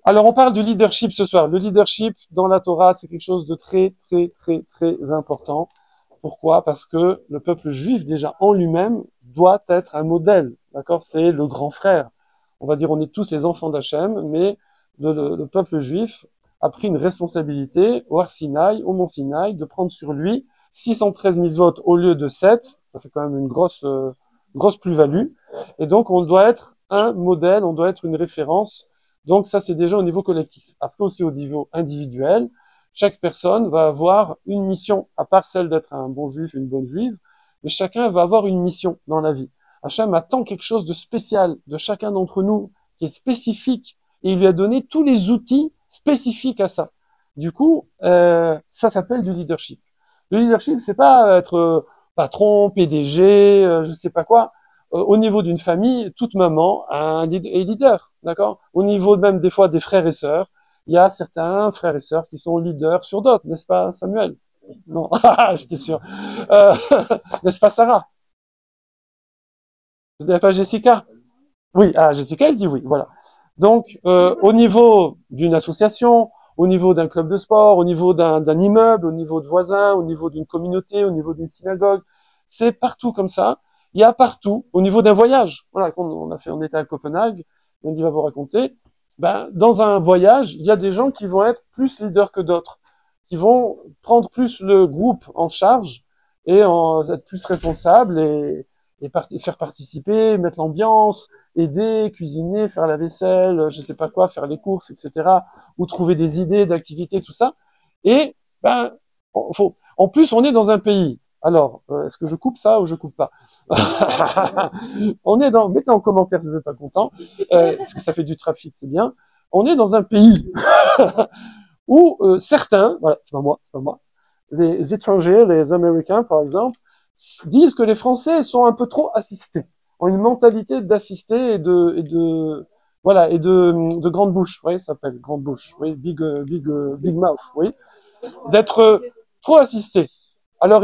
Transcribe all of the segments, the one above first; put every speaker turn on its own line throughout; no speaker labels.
Alors, on parle du leadership ce soir. Le leadership dans la Torah, c'est quelque chose de très, très, très, très important. Pourquoi? Parce que le peuple juif, déjà en lui-même, doit être un modèle. D'accord? C'est le grand frère. On va dire, on est tous les enfants d'Hachem, mais le peuple juif a pris une responsabilité au Har Sinaï, au Mont Sinaï, de prendre sur lui 613 mitzvot au lieu de 7. Ça fait quand même une grosse plus-value. Et donc, on doit être un modèle, on doit être une référence. Donc, ça, c'est déjà au niveau collectif. Après aussi au niveau individuel, chaque personne va avoir une mission, à part celle d'être un bon juif, une bonne juive, mais chacun va avoir une mission dans la vie. Hachem attend quelque chose de spécial de chacun d'entre nous, qui est spécifique, et il lui a donné tous les outils spécifiques à ça. Du coup, ça s'appelle du leadership. Le leadership, c'est pas être patron, PDG, je sais pas quoi. Au niveau d'une famille, toute maman est leader, d'accord? Au niveau même des fois des frères et sœurs, il y a certains frères et sœurs qui sont leaders sur d'autres, n'est-ce pas, Samuel? Non, j'étais sûr. Euh, n'est-ce pas, Sarah? N'est-ce pas, Jessica? Oui, Jessica, elle dit oui, voilà. Donc, au niveau d'une association, au niveau d'un club de sport, au niveau d'un immeuble, au niveau de voisins, au niveau d'une communauté, au niveau d'une synagogue, c'est partout comme ça. Il y a partout, au niveau d'un voyage. Voilà, on était à Copenhague, on va vous raconter. Ben, dans un voyage, il y a des gens qui vont être plus leaders que d'autres, qui vont prendre plus le groupe en charge et être plus responsables et faire participer, mettre l'ambiance, aider, cuisiner, faire la vaisselle, je sais pas quoi, faire les courses, etc. Ou trouver des idées d'activités, tout ça. Et ben, en plus, on est dans un pays. Alors, est-ce que je coupe ça ou je coupe pas? Mettez en commentaire si vous n'êtes pas content, parce que ça fait du trafic, c'est bien. On est dans un pays où certains, voilà, c'est pas moi, les étrangers, les Américains par exemple, disent que les Français sont un peu trop assistés, ont une mentalité d'assister voilà et de grande bouche, oui, ça s'appelle grande bouche, oui, big mouth, oui, d'être trop assisté. Alors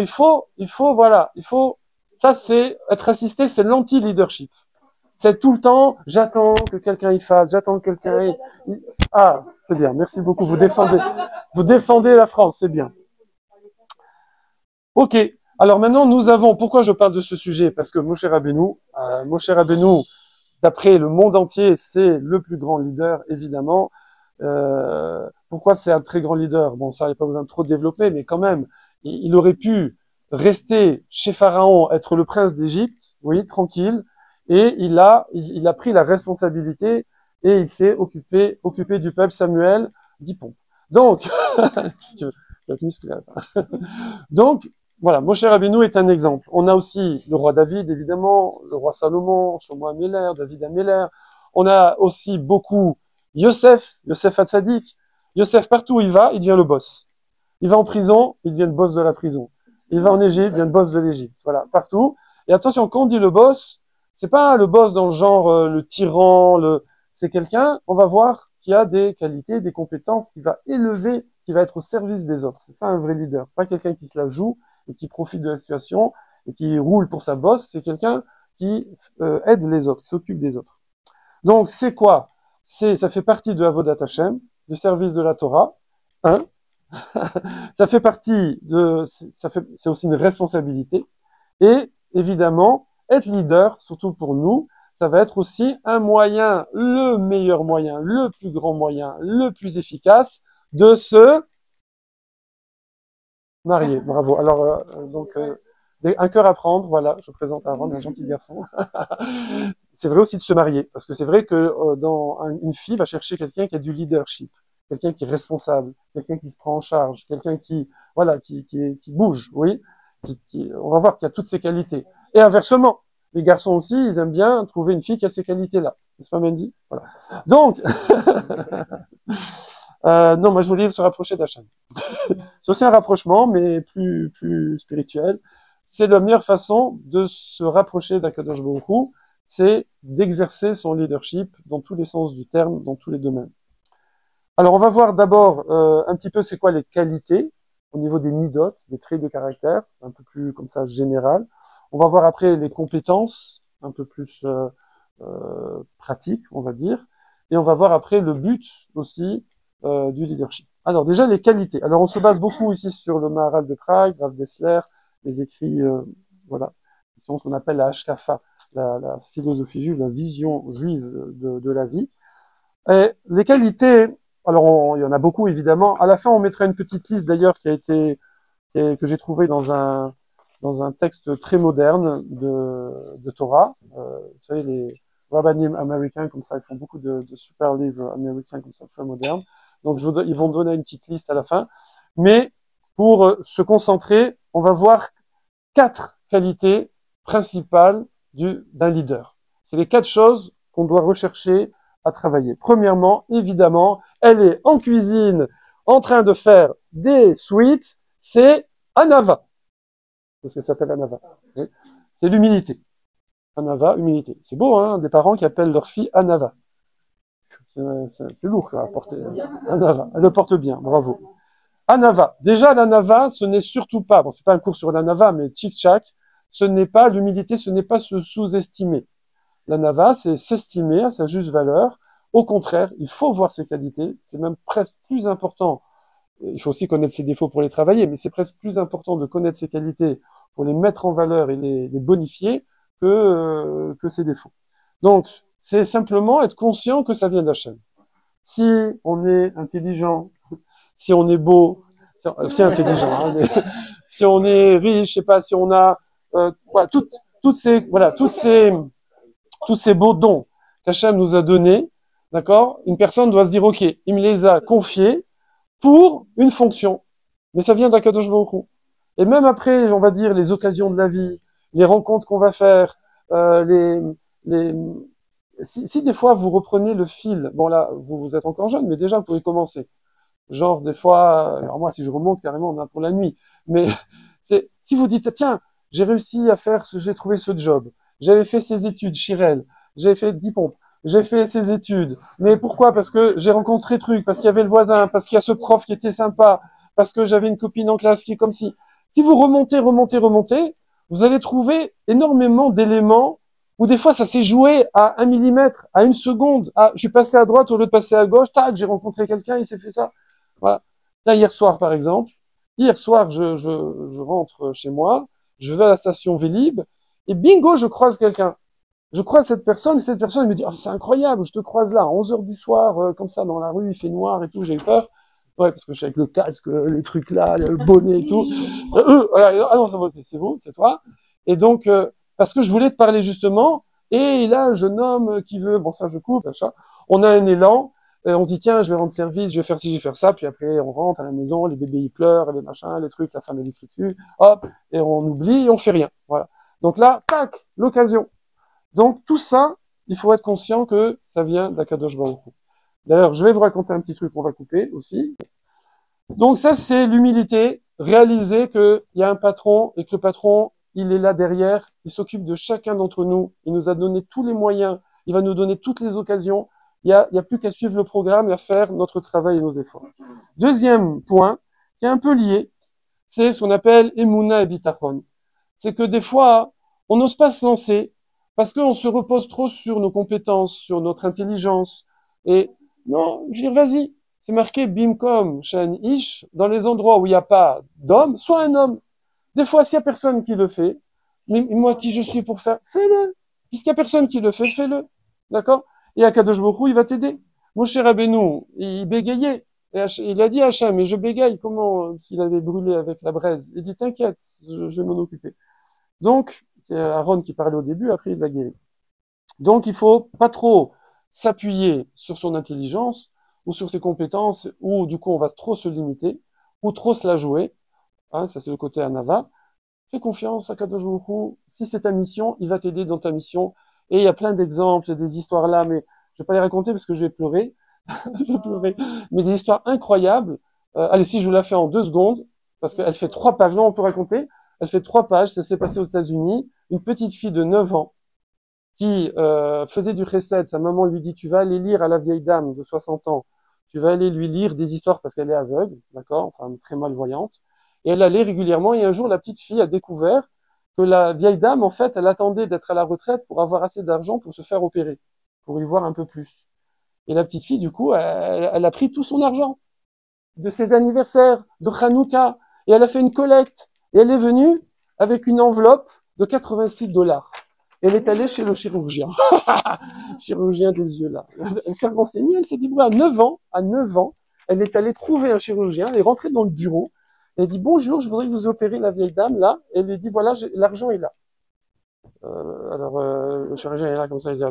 ça c'est être assisté, c'est l'anti-leadership. C'est tout le temps, j'attends que quelqu'un y fasse, j'attends que quelqu'un y... Ah, c'est bien, merci beaucoup, vous défendez la France, c'est bien. Ok, alors maintenant nous avons, pourquoi je parle de ce sujet? Parce que Moshe Rabbeinu, d'après le monde entier, c'est le plus grand leader, évidemment. Pourquoi c'est un très grand leader? Bon, ça, il n'y a pas besoin de trop développer, mais quand même, il aurait pu rester chez Pharaon, être le prince d'Égypte, oui, tranquille, et il a pris la responsabilité et il s'est occupé du peuple. Samuel, 10 pompes. Donc, je vais être musclé. Donc, voilà, Moshe Rabbeinu est un exemple. On a aussi le roi David, évidemment, le roi Salomon, Shlomo Améler, David Améler. On a aussi beaucoup Yosef Hatzadik. Yosef, partout où il va, il devient le boss. Il va en prison, il devient le boss de la prison. Il va en Égypte, il devient le boss de l'Égypte. Voilà, partout. Et attention, quand on dit le boss, c'est pas le boss dans le genre le tyran, c'est quelqu'un, on va voir, qui a des qualités, des compétences, qui va élever, qui va être au service des autres. C'est ça un vrai leader. C'est pas quelqu'un qui se la joue et qui profite de la situation et qui roule pour sa bosse. C'est quelqu'un qui aide les autres, qui s'occupe des autres. Donc c'est quoi? Ça fait partie de Avodat Hashem, du service de la Torah. Hein, ça fait partie c'est aussi une responsabilité. Et évidemment, être leader, surtout pour nous, ça va être aussi un moyen, le meilleur moyen, le plus grand moyen, le plus efficace de se marier. Bravo. Alors, un cœur à prendre, voilà, je présente Aaron, un gentil garçon. C'est vrai aussi de se marier, parce que c'est vrai que une fille va chercher quelqu'un qui a du leadership, quelqu'un qui est responsable, quelqu'un qui se prend en charge, quelqu'un qui, voilà, qui bouge, oui. On va voir qu'il y a toutes ces qualités. Et inversement, les garçons aussi, ils aiment bien trouver une fille qui a ces qualités-là. N'est-ce pas, Mendy? Voilà. Donc, non, moi je voulais se rapprocher d'Hachem. C'est aussi un rapprochement, mais plus spirituel. C'est la meilleure façon de se rapprocher d'Akadosh Baruch Hu, c'est d'exercer son leadership dans tous les sens du terme, dans tous les domaines. Alors, on va voir d'abord un petit peu c'est quoi les qualités au niveau des midot, des traits de caractère, un peu plus comme ça général. On va voir après les compétences, un peu plus pratiques, on va dire. et on va voir après le but aussi du leadership. Alors déjà les qualités. Alors on se base beaucoup ici sur le Maharal de Prague, Rav Dessler, les écrits, voilà, qui sont ce qu'on appelle la Hashkafa, la philosophie juive, la vision juive de la vie. Et les qualités, alors il y en a beaucoup évidemment. À la fin, on mettra une petite liste d'ailleurs qui a été que j'ai trouvé dans un texte très moderne de Torah. Vous savez, les rabbinim américains comme ça, ils font beaucoup de super livres américains comme ça, très modernes. Donc ils vont donner une petite liste à la fin. Mais pour se concentrer, on va voir 4 qualités principales d'un leader. C'est les 4 choses qu'on doit rechercher à travailler. Premièrement, évidemment, elle est en cuisine, en train de faire des sweets, c'est Anava. Parce qu'elle s'appelle Anava. C'est l'humilité. Anava, humilité. C'est beau, hein, des parents qui appellent leur fille Anava. C'est lourd à porter. Anava. Elle le porte bien, bravo. Anava. Déjà, l'anava, ce n'est surtout pas, bon, c'est pas un cours sur l'anava, mais tchic-tchac, ce n'est pas l'humilité, ce n'est pas se sous-estimer. L'anava, c'est s'estimer à sa juste valeur. Au contraire, il faut voir ses qualités. C'est même presque plus important. Il faut aussi connaître ses défauts pour les travailler, mais c'est presque plus important de connaître ses qualités pour les mettre en valeur et les bonifier que ses défauts. Donc, c'est simplement être conscient que ça vient d'Hachem. Si on est intelligent, si on est beau, c'est intelligent, hein, mais si on est riche, je sais pas, si on a voilà, tous ces beaux dons qu'Hachem nous a donnés, d'accord, une personne doit se dire, ok, il me les a confiés pour une fonction, mais ça vient d'Akadosh Baruch Hu. Et même après, on va dire, les occasions de la vie, les rencontres qu'on va faire, si des fois vous reprenez le fil, bon là, vous êtes encore jeune, mais déjà vous pouvez commencer. Genre, des fois, alors moi, si je remonte carrément, on a pour la nuit. Mais si vous dites, tiens, j'ai réussi à faire j'ai trouvé ce job. J'avais fait ces études, Chirel. J'ai fait 10 pompes. J'ai fait ces études. Mais pourquoi? Parce que j'ai rencontré truc, parce qu'il y avait le voisin, parce qu'il y a ce prof qui était sympa, parce que j'avais une copine en classe qui est comme si. Si vous remontez, vous allez trouver énormément d'éléments où des fois ça s'est joué à 1 millimètre, à 1 seconde. Ah, je suis passé à droite au lieu de passer à gauche. Tac, j'ai rencontré quelqu'un, il s'est fait ça. Voilà. Là, hier soir, par exemple, je rentre chez moi, je vais à la station Vélib, et bingo, je croise quelqu'un. Je croise cette personne, et cette personne elle me dit, oh, c'est incroyable, je te croise là, à 11 heures du soir, comme ça, dans la rue, il fait noir et tout, j'ai eu peur. Ouais, parce que je suis avec le casque, les trucs là, le bonnet et tout. Ah non, c'est vous, c'est toi. Et donc, parce que je voulais te parler justement, et là, un jeune homme qui veut, bon ça je coupe, ça. On a un élan, on se dit tiens, je vais rendre service, je vais faire ci, je vais faire ça, puis après on rentre à la maison, les bébés ils pleurent, les machins, les trucs, la femme elle écrit dessus, hop, et on oublie et on fait rien. Voilà. Donc là, tac, l'occasion. Donc tout ça, il faut être conscient que ça vient d'Akadosh Baruch Hu. D'ailleurs, je vais vous raconter un petit truc qu'on va couper aussi. Donc ça, c'est l'humilité, réaliser qu'il y a un patron et que le patron, il est là derrière, il s'occupe de chacun d'entre nous, il nous a donné tous les moyens, il va nous donner toutes les occasions, il y a plus qu'à suivre le programme et à faire notre travail et nos efforts. Deuxième point, qui est un peu lié, c'est ce qu'on appelle Emouna et Bitachon. C'est que des fois, on n'ose pas se lancer parce qu'on se repose trop sur nos compétences, sur notre intelligence. Et non, je veux dire, vas-y. C'est marqué Bimkom, Shan Ish, dans les endroits où il n'y a pas d'homme, soit un homme. Des fois, s'il n'y a personne qui le fait, mais moi qui je suis pour faire, fais-le. Puisqu'il n'y a personne qui le fait, fais-le. D'accord? Et Akadosh Baruch Hu, il va t'aider. Moshe Rabbeinu, il bégayait. Et il a dit à Hachem, mais je bégaye, comment, s'il avait brûlé avec la braise. Il dit, t'inquiète, je vais m'en occuper. Donc, c'est Aaron qui parlait au début, après il l'a guéri. Donc, il faut pas trop s'appuyer sur son intelligence ou sur ses compétences, ou du coup, on va trop se limiter, ou trop se la jouer. Hein, ça, c'est le côté Anava. Fais confiance à Kadosh Baruch Hu. Si c'est ta mission, il va t'aider dans ta mission. Et il y a plein d'exemples, il y a des histoires là, mais je vais pas les raconter parce que je vais pleurer. Je vais pleurer. Mais des histoires incroyables. Allez, si je vous la fais en 2 secondes, parce qu'elle fait 3 pages. Non, on peut raconter. Elle fait 3 pages. Ça s'est passé aux États-Unis. Une petite fille de 9 ans qui faisait du chesed. Sa maman lui dit, tu vas aller lire à la vieille dame de 60 ans. Tu vas aller lui lire des histoires parce qu'elle est aveugle, d'accord, enfin très malvoyante. Et elle allait régulièrement. Et un jour, la petite fille a découvert que la vieille dame, en fait, elle attendait d'être à la retraite pour avoir assez d'argent pour se faire opérer, pour y voir un peu plus. Et la petite fille, du coup, elle a pris tout son argent de ses anniversaires, de Hanouka, et elle a fait une collecte. Et elle est venue avec une enveloppe de 86 dollars. Elle est allée chez le chirurgien. Chirurgien des yeux, là. Elle s'est renseignée, elle s'est dit, à 9 ans, elle est allée trouver un chirurgien, elle est rentrée dans le bureau, elle dit, bonjour, je voudrais vous opérer la vieille dame, là. Et elle lui dit, voilà, l'argent est là. Le chirurgien est là, comme ça, il dit,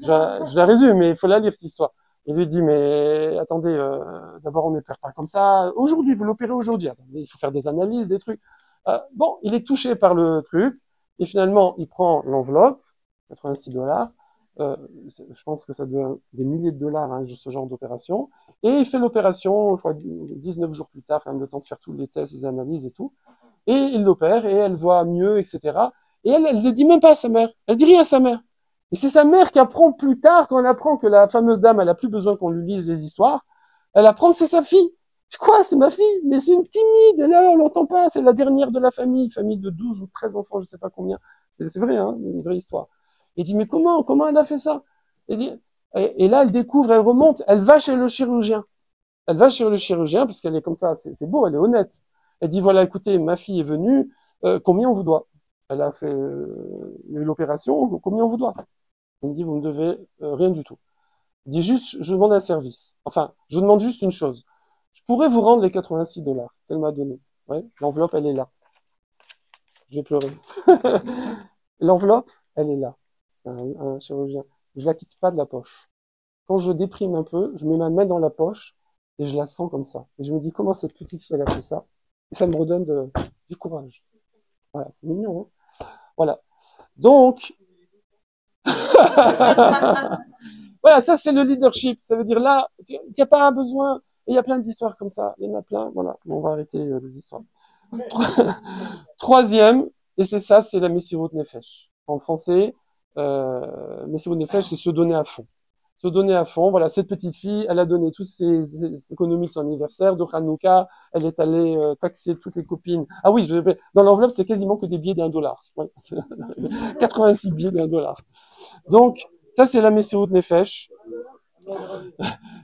je la résume, mais il faut la lire, cette histoire. Il lui dit, mais attendez, d'abord on n'opère pas comme ça. Aujourd'hui, vous l'opérez aujourd'hui. Attendez, il faut faire des analyses, des trucs. Bon, il est touché par le truc, et finalement, il prend l'enveloppe, 86 dollars. Je pense que ça doit des milliers de dollars, hein, ce genre d'opération. Et il fait l'opération, je crois, 19 jours plus tard, quand même le temps de faire tous les tests, les analyses et tout. Et il l'opère, et elle voit mieux, etc. Et elle ne dit même pas à sa mère. Elle dit rien à sa mère. Et c'est sa mère qui apprend plus tard, quand elle apprend que la fameuse dame, elle a plus besoin qu'on lui lise les histoires, elle apprend que c'est sa fille. Quoi, c'est ma fille? Mais c'est une timide, elle, on l'entend pas, c'est la dernière de la famille de 12 ou 13 enfants, je sais pas combien. C'est vrai, hein, une vraie histoire. Il dit, mais comment elle a fait ça? Et là, elle découvre, elle remonte, elle va chez le chirurgien. Elle va chez le chirurgien, parce qu'elle est comme ça, c'est beau, elle est honnête. Elle dit, voilà, écoutez, ma fille est venue, combien on vous doit? Elle a fait l'opération, combien on vous doit? Il me dit, vous me devez rien du tout. Il dit juste, je demande un service. Enfin, je demande juste une chose. Je pourrais vous rendre les 86 dollars qu'elle m'a donné. Ouais, l'enveloppe, elle est là. J'ai pleuré. L'enveloppe, elle est là. C'est un chirurgien. Je la quitte pas de la poche. Quand je déprime un peu, je mets ma main dans la poche et je la sens comme ça. Et je me dis, comment cette petite fille, elle a fait ça? Et ça me redonne du courage. Voilà, c'est mignon, hein. Voilà. Donc, voilà, ça c'est le leadership. Ça veut dire là, il n'y a pas un besoin. Et il y a plein d'histoires comme ça. Il y en a plein. Voilà, on va arrêter les histoires. Troisième, et c'est ça, c'est la Messirut Nefesh. En français, Messirut Nefesh, c'est se donner à fond. Se donner à fond. Voilà, cette petite fille, elle a donné toutes ses économies de son anniversaire, de Hanouka. Elle est allée taxer toutes les copines. Ah oui, dans l'enveloppe, c'est quasiment que des billets d'1 dollar. Ouais, 86 billets d'1 dollar. Donc, ça, c'est la Messirut Nefesh.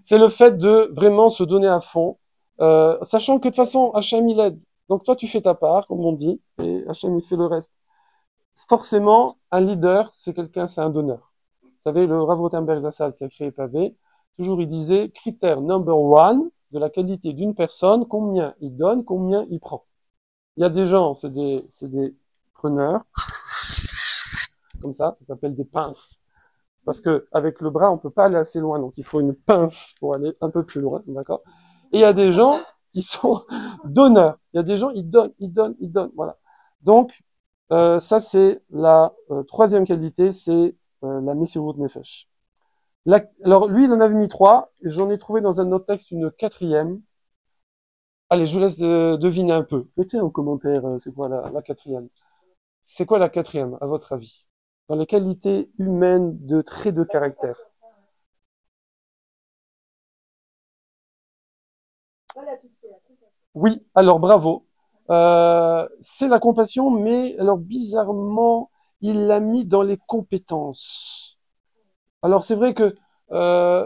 C'est le fait de vraiment se donner à fond, sachant que de toute façon, Hachem, il aide. Donc toi, tu fais ta part, comme on dit, et Hachem, il fait le reste. Forcément, un leader, c'est quelqu'un, c'est un donneur. Vous savez, le Rav Rothenberg Zassal qui a créé Pavé, toujours il disait, critère number one de la qualité d'une personne, combien il donne, combien il prend. Il y a des gens, c'est des preneurs, comme ça s'appelle des pinces. Parce que avec le bras, on peut pas aller assez loin, donc il faut une pince pour aller un peu plus loin, d'accord? Et il y a des gens qui sont donneurs. Il y a des gens, ils donnent, voilà. Donc, ça c'est la troisième qualité, c'est la Messirut Nefesh. Alors lui, il en avait mis 3, et j'en ai trouvé dans un autre texte une 4e. Allez, je vous laisse deviner un peu. Mettez en commentaire, c'est quoi la 4e. C'est quoi la 4e, à votre avis? Dans les qualités humaines de traits de caractère. Oui, alors bravo. C'est la compassion, mais alors bizarrement, il l'a mis dans les compétences. Alors c'est vrai que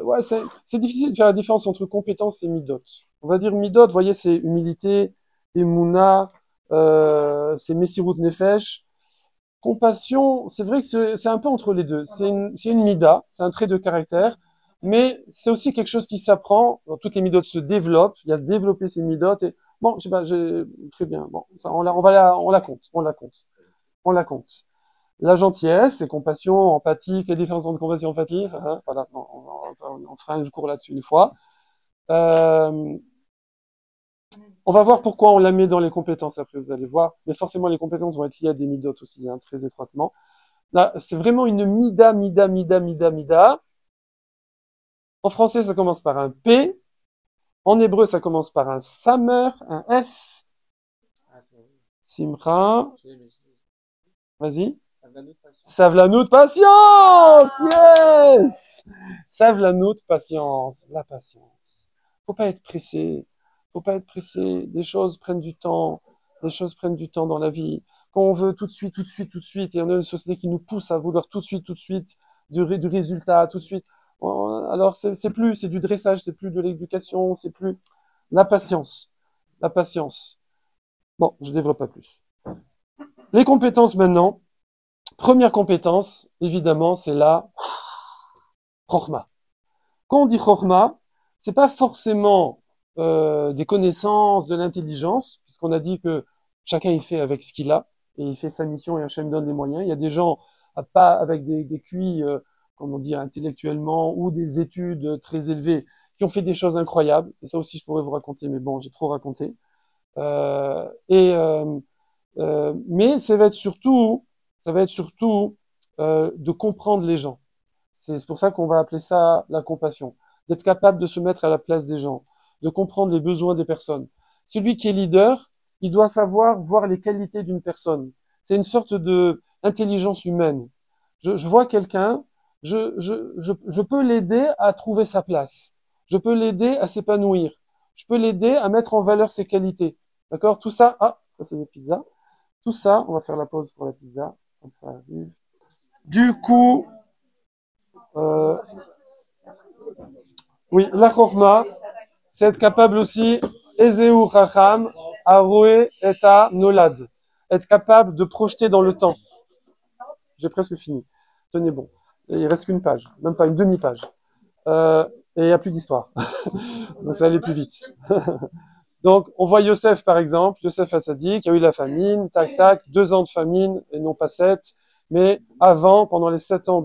ouais, c'est difficile de faire la différence entre compétence et midot. On va dire midot, vous voyez, c'est humilité, emuna, c'est messirut nefesh. Compassion, c'est vrai que c'est un peu entre les deux. C'est une mida, c'est un trait de caractère, mais c'est aussi quelque chose qui s'apprend. Toutes les midotes se développent. Il y a à développer ces midotes. Et bon, je sais pas, très bien. Bon, ça, on la compte, on la compte. La gentillesse, c'est compassion, empathie. Quelle différence entre compassion et empathie? Hein, voilà, on fera un cours là-dessus une fois. On va voir pourquoi on la met dans les compétences après, vous allez voir. Mais forcément, les compétences vont être liées à des midotes aussi, hein, très étroitement. Là, c'est vraiment une mida, mida, mida, mida, mida. En français, ça commence par un P. En hébreu, ça commence par un samer, un S. Simcha. Vas-y. Savlanout patience. Yes. Savlanout patience. La patience. Faut pas être pressé. Faut pas être pressé. Les choses prennent du temps. Les choses prennent du temps dans la vie. Quand on veut tout de suite, tout de suite, tout de suite, et on a une société qui nous pousse à vouloir tout de suite, du résultat, tout de suite. Alors c'est plus, c'est du dressage, c'est plus de l'éducation, c'est plus la patience, la patience. Bon, je développe pas plus. Les compétences maintenant. Première compétence, évidemment, c'est la chorma. Quand on dit chorma, c'est pas forcément des connaissances, de l'intelligence, puisqu'on a dit que chacun il fait avec ce qu'il a et il fait sa mission et Hachem donne les moyens. Il y a des gens pas avec des QI, comme on dit intellectuellement, ou des études très élevées, qui ont fait des choses incroyables. Et ça aussi, je pourrais vous raconter, mais bon, j'ai trop raconté. Euh, et mais ça va être surtout de comprendre les gens. C'est pour ça qu'on va appeler ça la compassion. D'être capable de se mettre à la place des gens, de comprendre les besoins des personnes. Celui qui est leader, il doit savoir voir les qualités d'une personne. C'est une sorte de intelligence humaine. Je vois quelqu'un, je peux l'aider à trouver sa place. Je peux l'aider à s'épanouir. Je peux l'aider à mettre en valeur ses qualités. D'accord? Tout ça, ça c'est des pizzas. Tout ça, on va faire la pause pour la pizza. Comme ça arrive. Du coup, euh, oui, la chorma, c'est être capable aussi, Ezeu Chacham, Aroe eta Nolad. Être capable de projeter dans le temps. J'ai presque fini. Tenez bon. Il reste qu'une page, même pas une demi-page. Et il n'y a plus d'histoire. Donc ça va aller plus vite. Donc, on voit Yosef, par exemple, Yosef Hatzadik, il y a eu la famine, tac, tac, 2 ans de famine, et non pas 7. Mais avant, pendant les 7 ans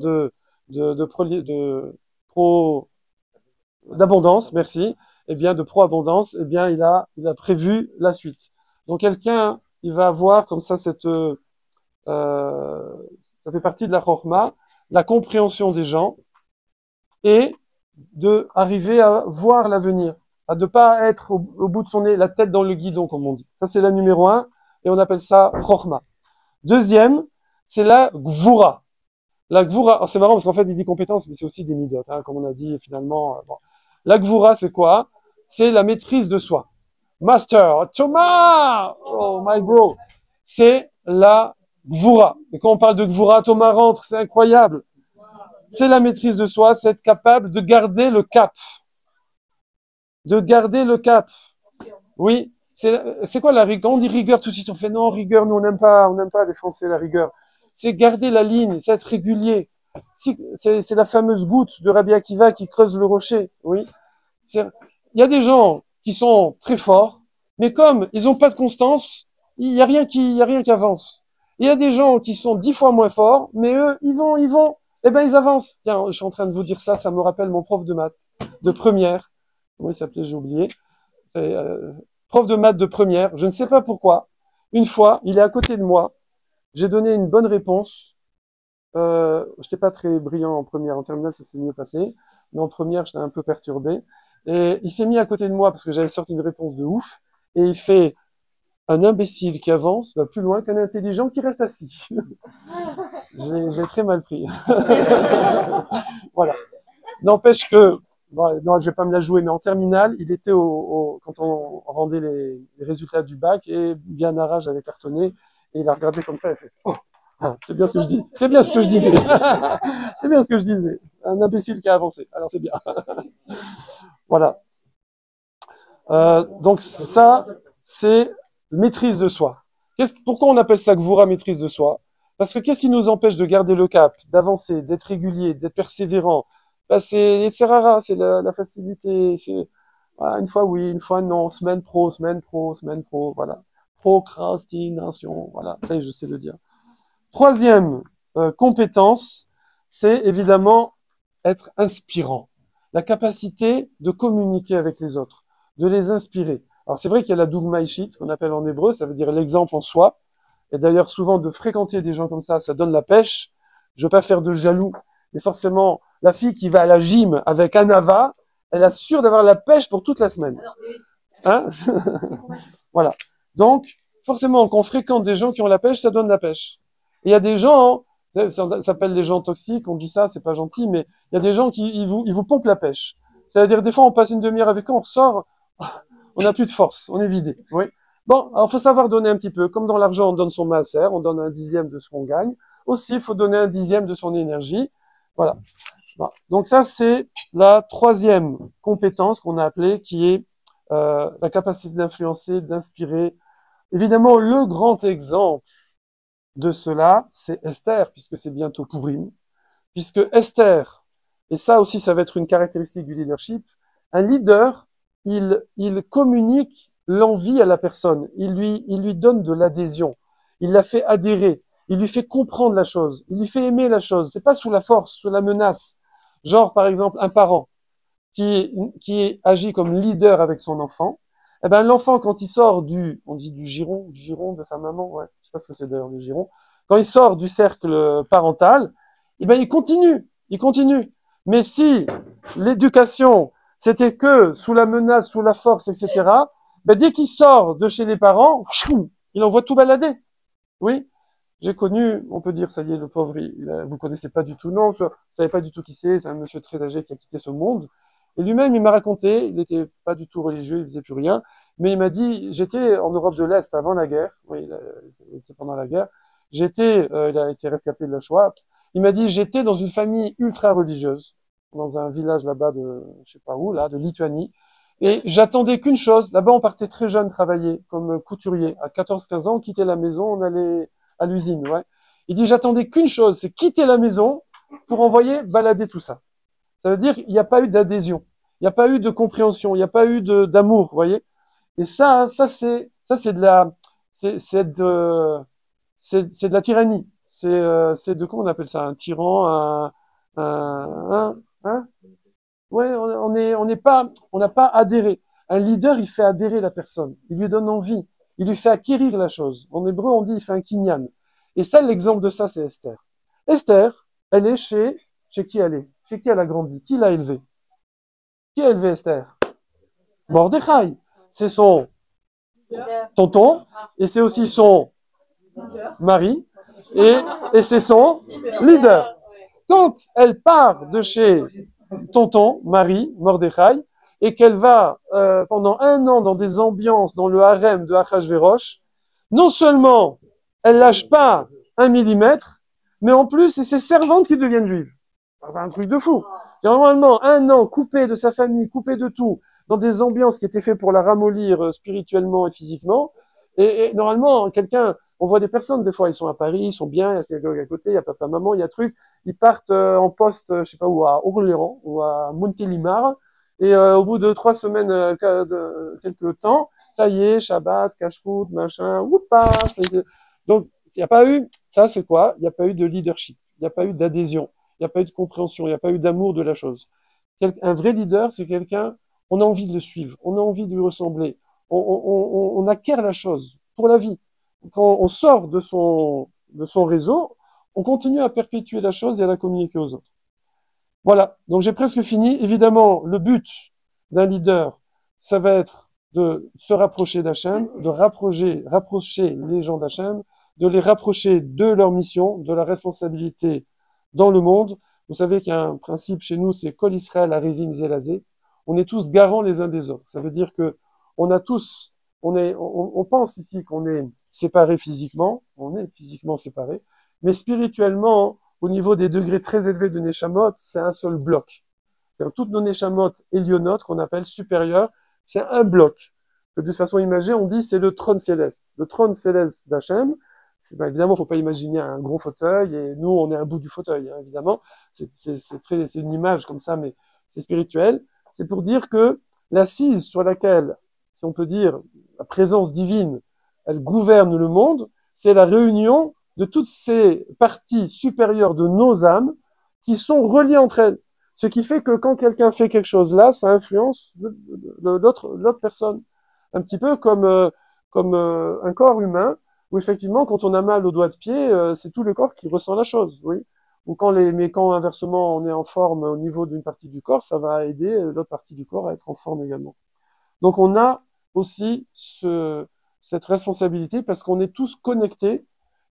d'abondance, merci, eh bien, de pro-abondance, eh bien, il a prévu la suite. Donc, quelqu'un, il va avoir comme ça ça fait partie de la chorma, la compréhension des gens, et de arriver à voir l'avenir, à ne pas être au bout de son nez, la tête dans le guidon, comme on dit. Ça, c'est la numéro 1, et on appelle ça chorma. Deuxième, c'est la gvura. La gvura, c'est marrant parce qu'en fait, il dit compétences, mais c'est aussi des midot, hein, comme on a dit finalement. Bon. La gvura, c'est quoi? C'est la maîtrise de soi. Master, Thomas, oh my bro, c'est la gvura. Et quand on parle de gvura, Thomas rentre, c'est incroyable. C'est la maîtrise de soi, c'est être capable de garder le cap. De garder le cap. Oui, c'est quoi la rigueur? On dit rigueur tout de suite, on fait non, rigueur, nous on n'aime pas défoncer la rigueur. C'est garder la ligne, c'est être régulier. C'est la fameuse goutte de Rabbi Akiva qui creuse le rocher. Oui, il y a des gens qui sont très forts, mais comme ils n'ont pas de constance, il y a rien qui avance. Il y a des gens qui sont 10 fois moins forts, mais eux, ils vont, eh ben ils avancent. Tiens, je suis en train de vous dire ça me rappelle mon prof de maths de première. Comment il s'appelait, j'ai oublié. Prof de maths de première, je ne sais pas pourquoi. Une fois, il est à côté de moi. J'ai donné une bonne réponse. Je n'étais pas très brillant en première. En terminale, ça s'est mieux passé. Mais en première, j'étais un peu perturbé. Et il s'est mis à côté de moi parce que j'avais sorti une réponse de ouf. Et il fait un imbécile qui avance va plus loin qu'un intelligent qui reste assis. J'ai très mal pris. Voilà. N'empêche que, bon, non, je vais pas me la jouer, mais en terminale, il était quand on rendait les résultats du bac et bien à rage avait cartonné et il a regardé comme ça et fait oh, c'est bien ce que je dis, c'est bien ce que je disais, c'est bien ce que je disais, un imbécile qui a avancé, alors c'est bien. Voilà. Donc ça, c'est maîtrise de soi. Pourquoi on appelle ça Gvura, maîtrise de soi? Parce que qu'est-ce qui nous empêche de garder le cap, d'avancer, d'être régulier, d'être persévérant? Ben, c'est rara, c'est la facilité. Voilà, une fois oui, une fois non, semaine pro, voilà. Procrastination, voilà, ça y est, je sais le dire. Troisième compétence, c'est évidemment être inspirant. La capacité de communiquer avec les autres, de les inspirer. Alors c'est vrai qu'il y a la dougma ishit, qu'on appelle en hébreu, ça veut dire l'exemple en soi. Et d'ailleurs, souvent, de fréquenter des gens comme ça donne la pêche. Je veux pas faire de jaloux, mais forcément, la fille qui va à la gym avec Anava, elle assure d'avoir la pêche pour toute la semaine. Hein? Voilà. Donc, forcément, quand on fréquente des gens qui ont la pêche, ça donne la pêche. Et il y a des gens, ça s'appelle les gens toxiques, on dit ça, c'est pas gentil, mais il y a des gens qui ils vous pompent la pêche. C'est-à-dire, des fois, on passe une demi-heure avec eux, on ressort, on n'a plus de force, on est vidé. Oui. Bon, alors faut savoir donner un petit peu. Comme dans l'argent, on donne son maaser, on donne 1/10 de ce qu'on gagne. Aussi, il faut donner 1/10 de son énergie. Voilà. Bon. Donc ça, c'est la troisième compétence qu'on a appelée, qui est la capacité d'influencer, d'inspirer. Évidemment, le grand exemple de cela, c'est Esther, puisque c'est bientôt Pourim, puisque Esther, et ça aussi, ça va être une caractéristique du leadership, un leader, il communique l'envie à la personne, il lui donne de l'adhésion, il la fait adhérer, il lui fait comprendre la chose, il lui fait aimer la chose, c'est pas sous la force, sous la menace. Genre, par exemple, un parent qui agit comme leader avec son enfant, eh ben, l'enfant, quand il sort on dit du giron de sa maman, ouais, je sais pas ce que c'est d'ailleurs, le giron, quand il sort du cercle parental, eh ben, il continue. Mais si l'éducation, c'était que sous la menace, sous la force, etc., ben, dès qu'il sort de chez les parents, il envoie tout balader. Oui. J'ai connu, on peut dire, ça y est, le pauvre, vous connaissez pas du tout, non, vous savez pas du tout qui c'est un monsieur très âgé qui a quitté ce monde. Et lui-même, il m'a raconté, il n'était pas du tout religieux, il faisait plus rien, mais il m'a dit, j'étais en Europe de l'Est avant la guerre, oui, il était pendant la guerre, il a été rescapé de la Shoah, il m'a dit, j'étais dans une famille ultra religieuse, dans un village là-bas de, je sais pas où, là, de Lituanie, et j'attendais qu'une chose, là-bas on partait très jeune travailler, comme couturier, à 14-15 ans, on quittait la maison, on allait à l'usine, ouais. Il dit, j'attendais qu'une chose, c'est quitter la maison pour envoyer balader tout ça. Ça veut dire, il n'y a pas eu d'adhésion, il n'y a pas eu de compréhension, il n'y a pas eu d'amour, vous voyez. Et c'est de la, c'est de la tyrannie. C'est de comment on appelle ça, un tyran, hein? Ouais, on n'a pas adhéré. Un leader, il fait adhérer la personne. Il lui donne envie. Il lui fait acquérir la chose. En hébreu, on dit, il fait un kinyan. Et ça, l'exemple de ça, c'est Esther. Esther, elle est chez qui elle est? Chez qui elle a grandi? Qui l'a élevée? Qui a élevé Esther? Mordechai. C'est son tonton, et c'est aussi son mari, et c'est son leader. Quand elle part de chez tonton, mari, Mordechai, et qu'elle va pendant 1 an dans des ambiances, dans le harem de Achashverosh, non seulement elle lâche pas 1 millimètre, mais en plus, c'est ses servantes qui deviennent juives. C'est un truc de fou. Et normalement, 1 an coupé de sa famille, coupé de tout, dans des ambiances qui étaient faites pour la ramollir spirituellement et physiquement. Et normalement, on voit des personnes, des fois, ils sont à Paris, ils sont bien, il y a synagogue à côté, il y a papa, maman, il y a truc, ils partent en poste, je sais pas où, à Orléans ou à Montélimar, et au bout de 3 semaines, de quelques temps, ça y est, Shabbat, cache-foot, machin, oupa. Donc, il n'y a pas eu, ça c'est quoi? Il n'y a pas eu de leadership, il n'y a pas eu d'adhésion, il n'y a pas eu de compréhension, il n'y a pas eu d'amour de la chose. Un vrai leader, c'est quelqu'un, on a envie de le suivre, on a envie de lui ressembler, on acquiert la chose pour la vie. Quand on sort de son réseau, on continue à perpétuer la chose et à la communiquer aux autres. Voilà, donc j'ai presque fini. Évidemment, le but d'un leader, ça va être de se rapprocher d'Hachem, de rapprocher les gens d'Hachem, de les rapprocher de leur mission, de la responsabilité dans le monde. Vous savez qu'il y a un principe chez nous, c'est Kol Israël Arivim Zelazé. On est tous garants les uns des autres. Ça veut dire que on a tous, on pense ici qu'on est séparés physiquement, on est physiquement séparés, mais spirituellement, au niveau des degrés très élevés de Neshamot, c'est un seul bloc. Toutes nos Neshamot élionotes, qu'on appelle supérieures, c'est un bloc. De toute façon imagée, on dit c'est le trône céleste. Le trône céleste d'Hachem, évidemment, faut pas imaginer un gros fauteuil, et nous, on est un bout du fauteuil, hein, évidemment. C'est une image comme ça, mais c'est spirituel. C'est pour dire que l'assise sur laquelle, si on peut dire, la présence divine, elle gouverne le monde, c'est la réunion de toutes ces parties supérieures de nos âmes qui sont reliées entre elles. Ce qui fait que quand quelqu'un fait quelque chose là, ça influence l'autre personne. Un petit peu comme un corps humain, où effectivement, quand on a mal au doigt de pied, c'est tout le corps qui ressent la chose, oui. Ou mais quand inversement on est en forme au niveau d'une partie du corps, ça va aider l'autre partie du corps à être en forme également. Donc on a aussi cette responsabilité parce qu'on est tous connectés.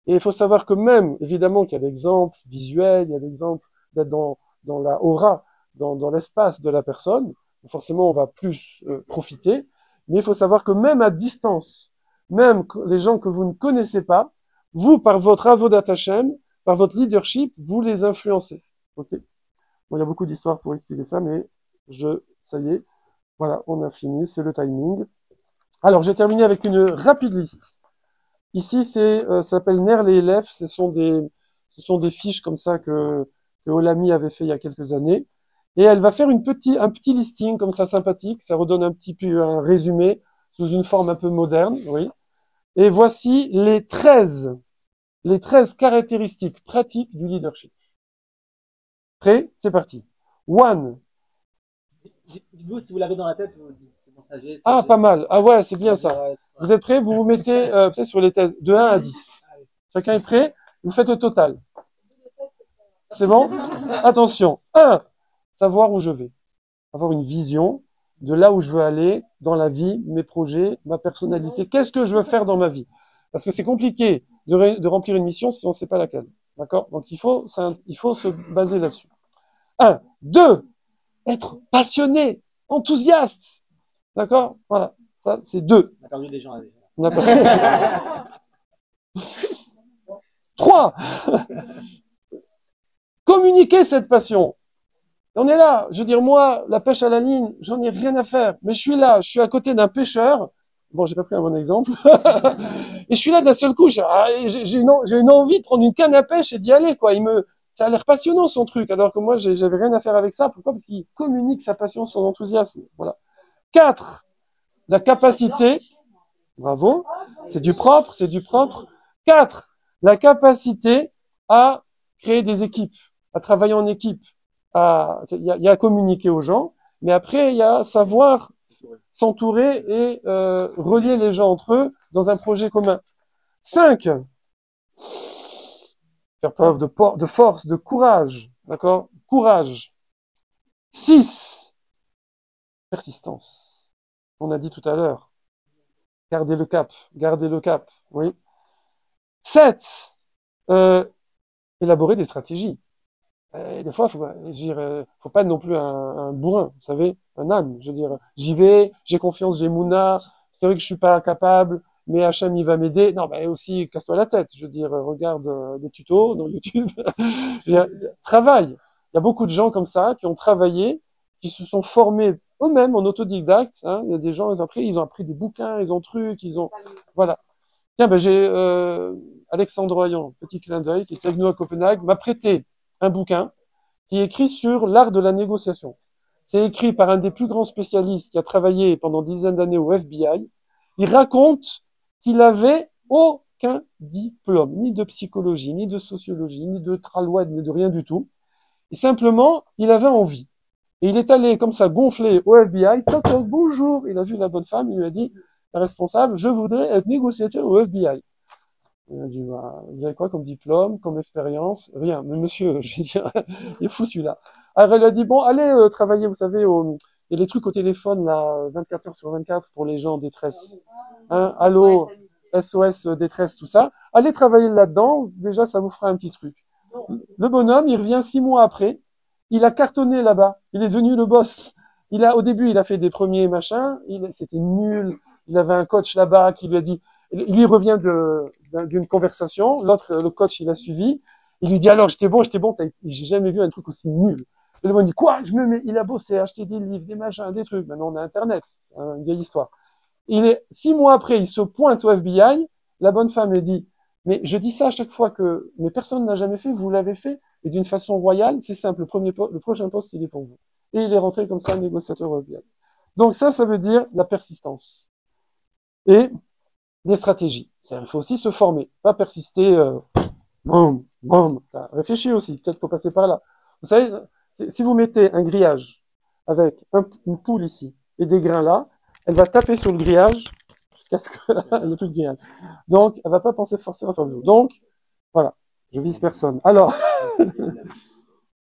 Et il faut savoir que même, évidemment, qu'il y a l'exemple visuel, il y a l'exemple d'être dans la aura, dans l'espace de la personne. Forcément, on va plus profiter. Mais il faut savoir que même à distance, même les gens que vous ne connaissez pas, vous, par votre avodat Hashem, par votre leadership, vous les influencez. Okay. Bon, il y a beaucoup d'histoires pour expliquer ça, mais ça y est, voilà, on a fini, c'est le timing. Alors, j'ai terminé avec une rapide liste. Ici, ça s'appelle NER les élèves, ce sont des fiches comme ça que Olami avait fait il y a quelques années. Et elle va faire un petit listing comme ça sympathique, ça redonne un petit peu un résumé sous une forme un peu moderne, oui. Et voici les 13 caractéristiques pratiques du leadership. Prêt? C'est parti. One.
Dites-vous si vous l'avez dans la tête, vous le dites. C'est bon, ça j'ai.
Ah, pas mal. Ah ouais, c'est bien ça.
Ouais,
Vous êtes prêts? Vous vous mettez peut-être sur les thèses de 1 à 10. Chacun est prêt? Vous faites le total. C'est bon? Attention. 1. Savoir où je vais. Avoir une vision de là où je veux aller dans la vie, mes projets, ma personnalité. Qu'est-ce que je veux faire dans ma vie? Parce que c'est compliqué de remplir une mission si on ne sait pas laquelle. D'accord? Donc il faut se baser là-dessus. 1. 2. Être passionné, enthousiaste. D'accord? Voilà. Ça, c'est 2.
On a perdu des gens.
On a pas... 3. Communiquer cette passion. On est là. Je veux dire, moi, la pêche à la ligne, j'en ai rien à faire. Mais je suis là, je suis à côté d'un pêcheur. Bon, j'ai pas pris un bon exemple. Et je suis là d'un seul coup. J'ai une envie de prendre une canne à pêche et d'y aller, quoi. Ça a l'air passionnant, son truc. Alors que moi, j'avais rien à faire avec ça. Pourquoi? Parce qu'il communique sa passion, son enthousiasme. Voilà. 4. La capacité. Bravo. C'est du propre, c'est du propre. 4. La capacité à créer des équipes, à travailler en équipe. Il y a à communiquer aux gens, mais après, il y a savoir s'entourer et relier les gens entre eux dans un projet commun. 5. Faire preuve de force, de courage. D'accord? Courage. 6. Persistance. On a dit tout à l'heure. Gardez le cap. Gardez le cap. Oui. 7. Élaborer des stratégies. Des fois, faut pas non plus un bourrin, vous savez, un âne. Je veux dire, j'y vais, j'ai confiance, j'ai Mouna. C'est vrai que je suis pas capable, mais Hachem il va m'aider. Non, mais aussi casse-toi la tête. Je veux dire, regarde des tutos dans YouTube. Travaille. Il y a beaucoup de gens comme ça qui ont travaillé, qui se sont formés eux-mêmes en autodidacte. Hein. Il y a des gens, ils ont appris des bouquins, voilà. Tiens, ben j'ai Alexandre Royan, petit clin d'œil, qui est avec nous à Copenhague, m'a prêté un bouquin qui est écrit sur l'art de la négociation. C'est écrit par un des plus grands spécialistes qui a travaillé pendant des dizaines d'années au FBI. Il raconte qu'il avait aucun diplôme, ni de psychologie, ni de sociologie, ni de tralouade, ni de rien du tout. Et simplement, il avait envie. Et il est allé comme ça gonfler au FBI. Toc, toc, bonjour. Il a vu la bonne femme, il lui a dit, la responsable, je voudrais être négociateur au FBI. Il a dit, bah, vous avez quoi comme diplôme, comme expérience? Rien. Mais monsieur, je veux dire, il est fou celui-là. Alors elle a dit, bon, allez travailler, vous savez, il y a les trucs au téléphone, là, 24 heures sur 24 pour les gens en détresse. Hein, allô, SOS détresse, tout ça. Allez travailler là-dedans, déjà, ça vous fera un petit truc. Le bonhomme, il revient 6 mois après, il a cartonné là-bas, il est devenu le boss. Au début, il a fait des premiers machins, c'était nul. Il avait un coach là-bas qui lui a dit, il y revient d'une conversation, le coach, il a suivi, il lui dit alors, j'étais bon, j'ai jamais vu un truc aussi nul. Et le bonhomme dit, quoi? Il a bossé, acheté des livres, des machins, des trucs. Maintenant, on a Internet. C'est une vieille histoire. 6 mois après, il se pointe au FBI, la bonne femme lui dit, mais je dis ça à chaque fois mais personne n'a jamais fait, vous l'avez fait, et d'une façon royale, c'est simple, le prochain poste, il est pour vous. Et il est rentré comme ça, négociateur au FBI. Donc ça veut dire la persistance. Et des stratégies. Il faut aussi se former, pas persister, boum, boum. Réfléchis aussi, peut-être faut passer par là. Vous savez, si vous mettez un grillage avec une poule ici et des grains là, elle va taper sur le grillage jusqu'à ce qu'il n'y ait plus de grillage. Donc, elle va pas penser forcément à faire du tout. Donc, voilà, je vise personne. Alors,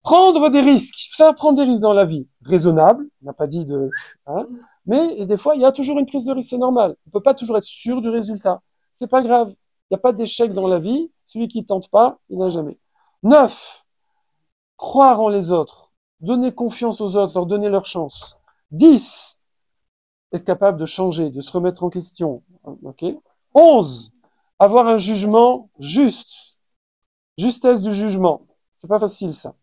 prendre des risques. Ça, prendre des risques dans la vie. Raisonnable, on n'a pas dit de... Hein, mais des fois, il y a toujours une prise de risque, c'est normal. On peut pas toujours être sûr du résultat. C'est pas grave. Il n'y a pas d'échec dans la vie. Celui qui tente pas, il n'a jamais. 9. Croire en les autres. Donner confiance aux autres, leur donner leur chance. 10. Être capable de changer, de se remettre en question. Ok. 11. Avoir un jugement juste. Justesse du jugement. C'est pas facile, ça.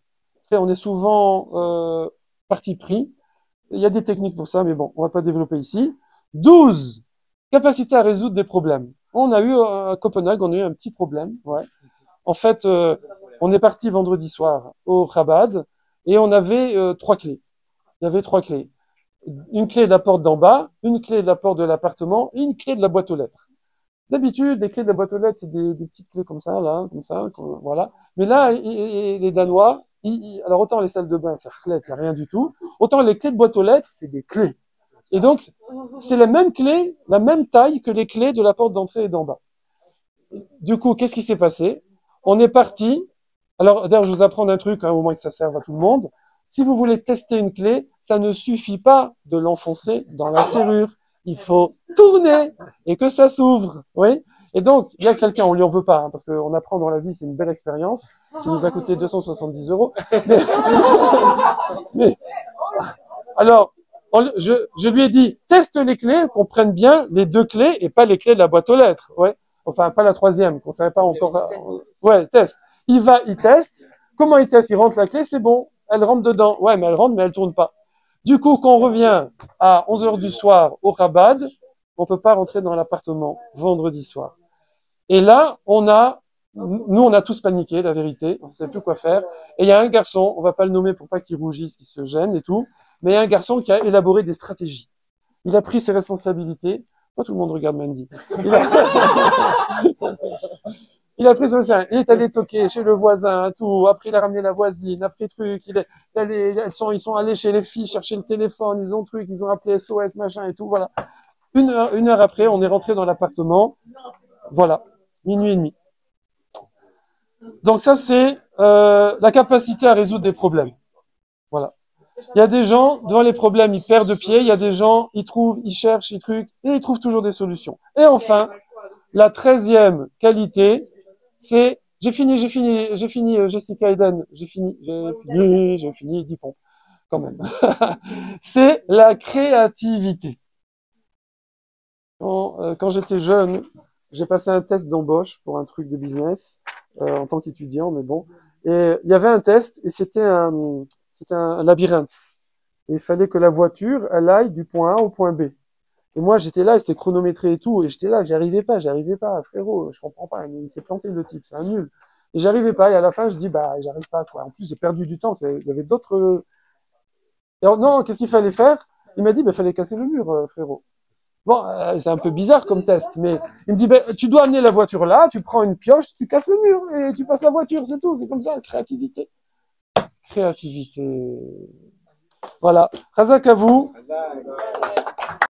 Après, on est souvent parti pris. Il y a des techniques pour ça, mais bon, on va pas développer ici. 12, capacité à résoudre des problèmes. On a eu à Copenhague, on a eu un petit problème. Ouais. En fait, on est parti vendredi soir au Chabad et on avait 3 clés. Il y avait 3 clés. Une clé de la porte d'en bas, une clé de la porte de l'appartement et une clé de la boîte aux lettres. D'habitude, les clés de la boîte aux lettres, c'est des petites clés comme ça, là, comme ça, voilà. Mais là, les Danois, alors autant les salles de bain, c'est reflète, il n'y a rien du tout. Autant les clés de boîte aux lettres, c'est des clés. Et donc, c'est la même clé, la même taille que les clés de la porte d'entrée et d'en bas. Du coup, qu'est-ce qui s'est passé? On est parti. Alors, d'ailleurs, je vous apprends un truc, hein, au moins que ça serve à tout le monde. Si vous voulez tester une clé, ça ne suffit pas de l'enfoncer dans la serrure. Il faut tourner et que ça s'ouvre. Oui. Et donc, il y a quelqu'un, on lui en veut pas, hein, parce qu'on apprend dans la vie, c'est une belle expérience, qui nous a coûté 270 euros. Mais, alors, je lui ai dit, teste les clés, qu'on prenne bien les 2 clés et pas les clés de la boîte aux lettres. Ouais. Enfin, pas la 3e, qu'on savait pas encore. Ouais, teste. Il va, il teste. Comment il teste? Il rentre la clé, c'est bon. Elle rentre dedans. Ouais, mais elle rentre, mais elle tourne pas. Du coup, quand on revient à 11 heures du soir au Chabad, on peut pas rentrer dans l'appartement vendredi soir. Et là, nous, on a tous paniqué, la vérité. On ne savait plus quoi faire. Et il y a un garçon, on va pas le nommer pour pas qu'il rougisse, qu'il se gêne et tout, mais il y a un garçon qui a élaboré des stratégies. Il a pris ses responsabilités. Pas tout le monde regarde Mandy. Il a pris son chien, il est allé toquer chez le voisin, tout. Après, il a ramené la voisine, après truc, ils sont allés chez les filles chercher le téléphone, ils ont truc, ils ont appelé SOS, machin et tout, voilà. Une heure après, on est rentré dans l'appartement. Voilà. Minuit et demi. Donc ça, c'est, la capacité à résoudre des problèmes. Voilà. Il y a des gens, devant les problèmes, ils perdent de pied. Il y a des gens, ils trouvent, ils cherchent, ils truquent, et ils trouvent toujours des solutions. Et enfin, la 13e qualité, c'est, j'ai fini, Jessica Eden, j'ai fini, 10 pompes, quand même. C'est la créativité. Quand j'étais jeune, j'ai passé un test d'embauche pour un truc de business, en tant qu'étudiant, mais bon. Et il y avait un test, et c'était un labyrinthe. Et il fallait que la voiture, elle aille du point A au point B. Et moi, j'étais là, et c'était chronométré et tout, et j'étais là, j'y arrivais pas, frérot, je comprends pas, il s'est planté le type, c'est un nul. Et j'arrivais pas, et à la fin, je dis, bah, j'arrive pas, quoi. En plus, j'ai perdu du temps, il y avait d'autres, et alors, non, qu'est-ce qu'il fallait faire? Il m'a dit, bah, il fallait casser le mur, frérot. Bon, c'est un peu bizarre comme test, mais il me dit, bah, tu dois amener la voiture là, tu prends une pioche, tu casses le mur, et tu passes la voiture, c'est tout, c'est comme ça, créativité. Créativité. Voilà. Razak à vous.